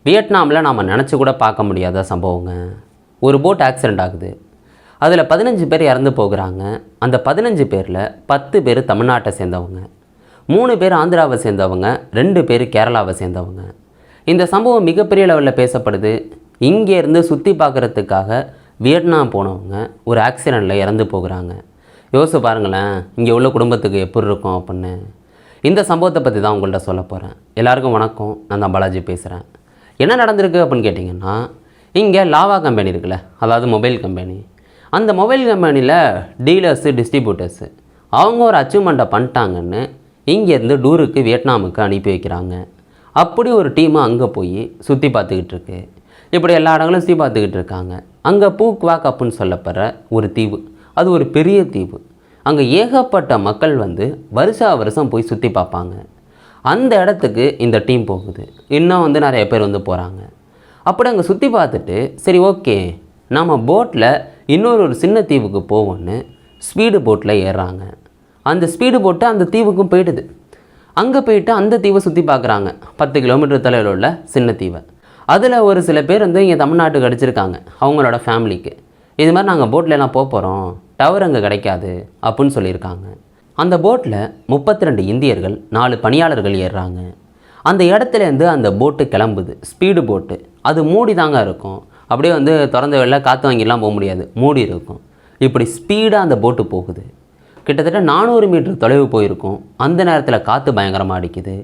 வியட்நாமில் நாம் நினச்சி கூட பார்க்க முடியாத சம்பவங்க. ஒரு போட் ஆக்சிடெண்ட் ஆகுது. அதில் 15 பேர் இறந்து போகிறாங்க. அந்த 15 பேரில் 10 பேர் தமிழ்நாட்டை சேர்ந்தவங்க, 3 பேர் ஆந்திராவை சேர்ந்தவங்க, 2 பேர் கேரளாவை சேர்ந்தவங்க. இந்த சம்பவம் மிகப்பெரிய லெவலில் பேசப்படுது. இங்கேருந்து சுற்றி பார்க்குறதுக்காக வியட்நாம் போனவங்க ஒரு ஆக்சிடெண்ட்டில் இறந்து போகிறாங்க. யோசிச்சு பாருங்களேன், இங்கே உள்ள குடும்பத்துக்கு எப்படி இருக்கும் அப்படின்னு. இந்த சம்பவத்தை பற்றி தான் உங்கள்கிட்ட சொல்ல போகிறேன். எல்லாருக்கும் வணக்கம், நான் தான் பாலாஜி பேசுகிறேன். என்ன நடந்திருக்கு அப்படின்னு கேட்டிங்கன்னா, இங்கே லாவா கம்பெனி இருக்குல்ல, அதாவது மொபைல் கம்பெனி. அந்த மொபைல் கம்பெனியில் டீலர்ஸு, டிஸ்ட்ரிபியூட்டர்ஸு அவங்க ஒரு அச்சீவ்மெண்ட்டை பண்ணிட்டாங்கன்னு இங்கேருந்து டூருக்கு வியட்நாமுக்கு அனுப்பி வைக்கிறாங்க. அப்படி ஒரு டீமை அங்கே போய் சுற்றி பார்த்துக்கிட்டு இருக்கு. இப்படி எல்லா இடங்களும் சுற்றி பார்த்துக்கிட்டு இருக்காங்க. அங்கே பூக்வாக் அப்படின்னு சொல்லப்படுற ஒரு தீவு, அது ஒரு பெரிய தீவு. அங்கே ஏகப்பட்ட மக்கள் வந்து வருஷம் போய் சுற்றி பார்ப்பாங்க. அந்த இடத்துக்கு இந்த டீம் போகுது. இன்னும் வந்து நிறைய பேர் வந்து போகிறாங்க. அப்படி அங்கே சுற்றி பார்த்துட்டு, சரி ஓகே நம்ம போட்டில் இன்னொரு சின்ன தீவுக்கு போவோன்னு ஸ்பீடு போட்டில் ஏறுறாங்க. அந்த ஸ்பீடு போட்டு அந்த தீவுக்கும் போயிடுது. அங்கே போயிட்டு அந்த தீவை சுற்றி பார்க்குறாங்க. 10 கிலோமீட்டர் தொலைவில் உள்ள சின்ன தீவை. அதில் ஒரு சில பேர் வந்து இங்கே தமிழ்நாட்டுக்கு அடிச்சிருக்காங்க அவங்களோட ஃபேமிலிக்கு. இது மாதிரி நாங்கள் போட்லலாம் போகிறோம், டவர் அங்கே கிடைக்காது அப்படின்னு சொல்லியிருக்காங்க. அந்த போட்டில் 32 இந்தியர்கள், 4 பணியாளர்கள் ஏறுறாங்க. அந்த இடத்துலேருந்து அந்த போட்டு கிளம்புது. ஸ்பீடு போட்டு அது மூடி தாங்க இருக்கும். அப்படியே வந்து திறந்த வெளில காற்று வாங்கிலாம் போக முடியாது, மூடி இருக்கும். இப்படி ஸ்பீடாக அந்த போட்டு போகுது. கிட்டத்தட்ட 400 மீட்டர் தொலைவு போயிருக்கும். அந்த நேரத்தில் காற்று பயங்கரமாக அடிக்குது,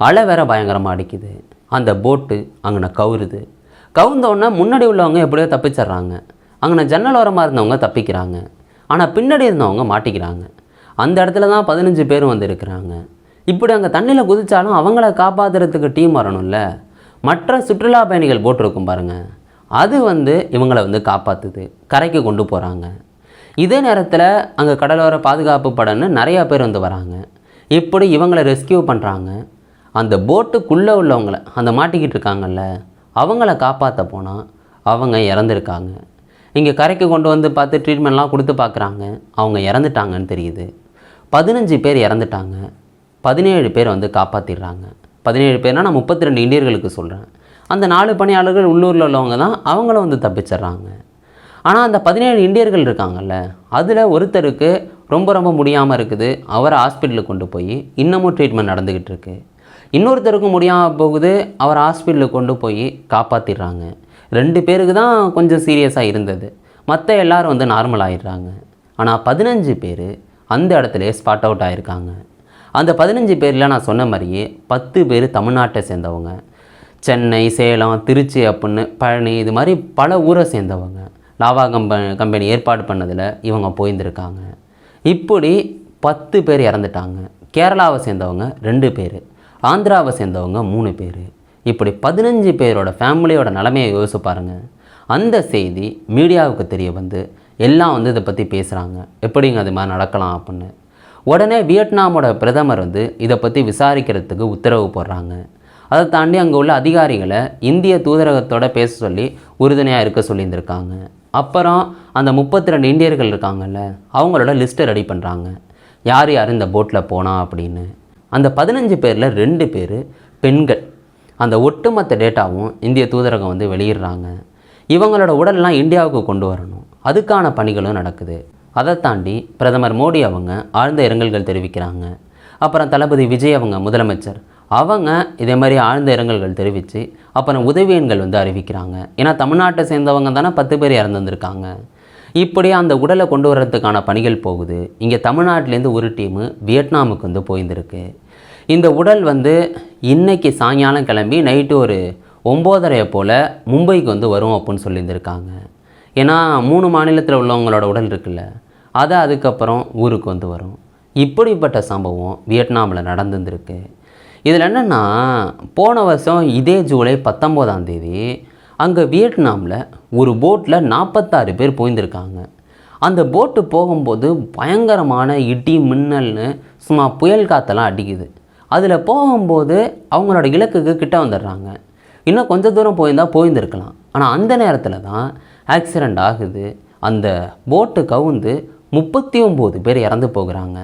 அலை வேற பயங்கரமாக அடிக்குது. அந்த போட்டு அங்கே கவுருது. கவுந்தோடனே முன்னாடி உள்ளவங்க எப்படியோ தப்பிச்சிட்றாங்க. அங்கே ஜன்னல் ஓரமாக இருந்தவங்க தப்பிக்கிறாங்க. ஆனால் பின்னாடி இருந்தவங்க மாட்டிக்கிறாங்க. அந்த இடத்துல தான் 15 பேரும் வந்து இருக்கிறாங்க. இப்படி அங்கே தண்ணியில் குதித்தாலும் அவங்கள காப்பாற்றுறதுக்கு டீம் வரணும்ல. மற்ற சுற்றுலா பயணிகள் போட் இருக்கும் பாருங்கள், அது வந்து இவங்களை வந்து காப்பாற்றுது, கரைக்கு கொண்டு போகிறாங்க. இதே நேரத்தில் அங்கே கடலோர பாதுகாப்பு படைன்னு நிறையா பேர் வந்து வராங்க. இப்படி இவங்களை ரெஸ்கியூ பண்ணுறாங்க. அந்த போட்டுக்குள்ளே உள்ளவங்களை, அந்த மாட்டிக்கிட்டு இருக்காங்கல்ல, அவங்கள காப்பாற்ற போனால் அவங்க இறந்துருக்காங்க. இங்கே கரைக்கு கொண்டு வந்து பார்த்து ட்ரீட்மெண்ட்லாம் கொடுத்து பார்க்குறாங்க. அவங்க இறந்துட்டாங்கன்னு தெரியுது. 15 பேர் இறந்துட்டாங்க, 17 பேர் வந்து காப்பாற்றிடுறாங்க. 17 பேர்னால் நான் 32 இந்தியர்களுக்கு சொல்கிறேன். அந்த 4 பணியாளர்கள் உள்ளூரில் உள்ளவங்க தான், அவங்கள வந்து தப்பிச்சிட்றாங்க. ஆனால் அந்த 17 இந்தியர்கள் இருக்காங்கல்ல, அதில் ஒருத்தருக்கு ரொம்ப முடியாமல் இருக்குது. அவரை ஹாஸ்பிட்டலுக்கு கொண்டு போய் இன்னமும் ட்ரீட்மெண்ட் நடந்துக்கிட்டு இருக்கு. இன்னொருத்தருக்கும் முடியாமல் போகுது, அவர் ஹாஸ்பிட்டலுக்கு கொண்டு போய் காப்பாற்றிடுறாங்க. 2 பேருக்கு தான் கொஞ்சம் சீரியஸாக இருந்தது, மற்ற எல்லோரும் வந்து நார்மல் ஆகிடுறாங்க. ஆனால் 15 பேர் அந்த இடத்துலையே ஸ்பாட் அவுட் ஆகிருக்காங்க. அந்த 15 பேரில் நான் சொன்ன மாதிரியே 10 பேர் தமிழ்நாட்டை சேர்ந்தவங்க, சென்னை, சேலம், திருச்சி அப்படின்னு பழனி, இது மாதிரி பல ஊரை சேர்ந்தவங்க. லாவா கம்பெனி ஏற்பாடு பண்ணதில் இவங்க போயிருந்துருக்காங்க. இப்படி 10 பேர் இறந்துட்டாங்க. கேரளாவை சேர்ந்தவங்க 2 பேர், ஆந்திராவை சேர்ந்தவங்க 3 பேர். இப்படி 15 பேரோட ஃபேமிலியோட நிலைமையை யோசிச்சு பாருங்கள். அந்த செய்தி மீடியாவுக்கு தெரிய வந்து எல்லாம் வந்து இதை பற்றி பேசுகிறாங்க, எப்படிங்க அது மாதிரி நடக்கலாம் அப்படின்னு. உடனே வியட்நாமோட பிரதமர் வந்து இதை பற்றி விசாரிக்கிறதுக்கு உத்தரவு போடுறாங்க. அதை தாண்டி அங்கே உள்ள அதிகாரிகளை இந்திய தூதரகத்தோடு பேச சொல்லி உறுதுணையாக இருக்க சொல்லியிருந்திருக்காங்க. அப்புறம் அந்த 32 இந்தியர்கள் இருக்காங்கல்ல, அவங்களோட லிஸ்ட்டை ரெடி பண்ணுறாங்க, யார் யார் இந்த போட்டில் போனா அப்படின்னு. அந்த 15 பேரில் 2 பேர் பெண்கள். அந்த ஒட்டுமொத்த டேட்டாவும் இந்திய தூதரகம் வந்து வெளியிடுறாங்க. இவங்களோட உடல்லாம் இந்தியாவுக்கு கொண்டு வரணும், அதுக்கான பணிகளும் நடக்குது. அதை தாண்டி பிரதமர் மோடி அவங்க ஆழ்ந்த இரங்கல்கள் தெரிவிக்கிறாங்க. அப்புறம் தளபதி விஜய் அவங்க முதலமைச்சர், அவங்க இதே மாதிரி ஆழ்ந்த இரங்கல்கள் தெரிவித்து அப்புறம் உதவி எண்கள் வந்து அறிவிக்கிறாங்க. ஏன்னா தமிழ்நாட்டை சேர்ந்தவங்க தானே 10 பேர் இறந்துருக்காங்க. இப்படி அந்த உடலை கொண்டு வர்றதுக்கான பணிகள் போகுது. இங்கே தமிழ்நாட்டிலேருந்து ஒரு டீமு வியட்நாமுக்கு வந்து போயிருந்துருக்கு. இந்த உடல் வந்து இன்றைக்கி சாயங்காலம் கிளம்பி நைட்டு ஒரு 9:30 போல் மும்பைக்கு வந்து வரும் அப்படின்னு சொல்லியிருந்திருக்காங்க. ஏன்னா 3 மாநிலத்தில் உள்ளவங்களோட உடல் இருக்குல்ல, அது அதுக்கப்புறம் ஊருக்கு வந்து வரும். இப்படிப்பட்ட சம்பவம் வியட்நாமில் நடந்துருக்கு. இதில் என்னென்னா, போன வருஷம் இதே ஜூலை 19ஆம் தேதி அங்கே வியட்நாமில் ஒரு போட்டில் 46 பேர் போயிருந்துருக்காங்க. அந்த போட்டு போகும்போது பயங்கரமான இடி மின்னல்னு சும்மா புயல் காற்றெல்லாம் அடிக்குது. அதில் போகும்போது அவங்களோட இலக்குக்கு கிட்ட வந்துடுறாங்க. இன்னும் கொஞ்சம் தூரம் போயிருந்துருக்கலாம். ஆனால் அந்த நேரத்தில் தான் ஆக்சிடெண்ட் ஆகுது. அந்த போட்டு கவுந்து 39 பேர் இறந்து போகிறாங்க.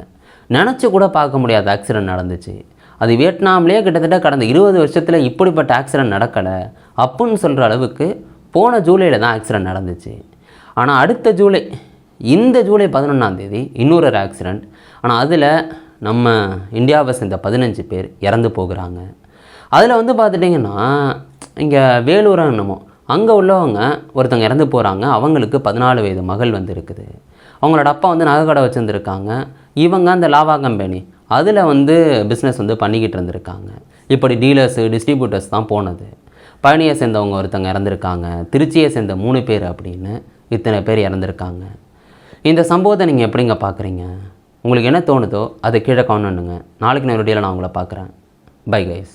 நினச்சி கூட பார்க்க முடியாத ஆக்சிடெண்ட் நடந்துச்சு. அது வியட்நாம்லேயே கிட்டத்தட்ட கடந்த 20 வருஷத்தில் இப்படிப்பட்ட ஆக்சிடெண்ட் நடக்கலை. அப்புடின்னு சொல்கிற அளவுக்கு போன ஜூலையில் தான் ஆக்சிடெண்ட் நடந்துச்சு. ஆனால் அடுத்த ஜூலை, இந்த ஜூலை 11ஆம் தேதி இன்னொரு ஆக்சிடெண்ட். ஆனால் அதில் நம்ம இந்தியாவை சேர்ந்த 15 பேர் இறந்து போகிறாங்க. அதில் வந்து பார்த்துட்டிங்கன்னா இங்கே வேலூர் என்னமோ அங்கே உள்ளவங்க ஒருத்தங்க இறந்து போகிறாங்க. அவங்களுக்கு 14 வயது மகள் வந்து இருக்குது. அவங்களோட அப்பா வந்து நகை கடை வச்சுருந்துருக்காங்க. இவங்க அந்த லாவா கம்பெனி அதில் வந்து பிஸ்னஸ் வந்து பண்ணிக்கிட்டு இருந்திருக்காங்க. இப்படி டீலர்ஸு டிஸ்ட்ரிபியூட்டர்ஸ் தான் போனது. பழனியை சேர்ந்தவங்க ஒருத்தங்க இறந்துருக்காங்க. திருச்சியை சேர்ந்த 3 பேர் அப்படின்னு இத்தனை பேர் இறந்துருக்காங்க. இந்த சம்பவத்தை நீங்கள் எப்படிங்க பார்க்குறீங்க? உங்களுக்கு என்ன தோணுதோ அதை கீழே கமெண்ட் பண்ணுங்க. நாளைக்கு நான் வீடியோவில் நான் உங்களை பார்க்குறேன். Bye guys.